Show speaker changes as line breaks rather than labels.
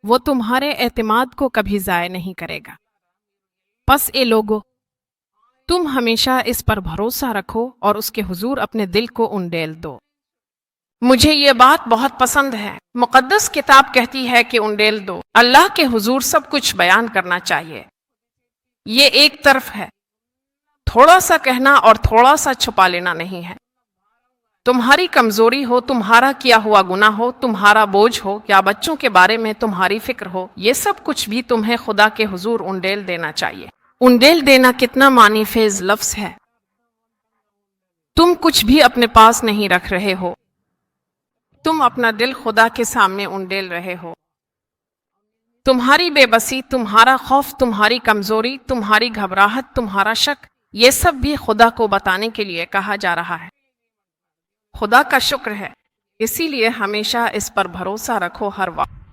وہ تمہارے اعتماد کو کبھی ضائع نہیں کرے گا۔ پس اے لوگو، تم ہمیشہ اس پر بھروسہ رکھو اور اس کے حضور اپنے دل کو انڈیل دو۔ مجھے یہ بات بہت پسند ہے۔ مقدس کتاب کہتی ہے کہ انڈیل دو، اللہ کے حضور سب کچھ بیان کرنا چاہیے۔ یہ ایک طرف ہے، تھوڑا سا کہنا اور تھوڑا سا چھپا لینا نہیں ہے۔ تمہاری کمزوری ہو، تمہارا کیا ہوا گناہ ہو، تمہارا بوجھ ہو یا بچوں کے بارے میں تمہاری فکر ہو، یہ سب کچھ بھی تمہیں خدا کے حضور انڈیل دینا چاہیے۔ انڈیل دینا کتنا معنی خیز لفظ ہے۔ تم کچھ بھی اپنے پاس نہیں رکھ رہے ہو، تم اپنا دل خدا کے سامنے انڈیل رہے ہو۔ تمہاری بے بسی، تمہارا خوف، تمہاری کمزوری، تمہاری گھبراہٹ، تمہارا شک، یہ سب بھی خدا کو بتانے کے لیے کہا جا رہا ہے۔ خدا کا شکر ہے، اسی لیے ہمیشہ اس پر بھروسہ رکھو ہر وقت۔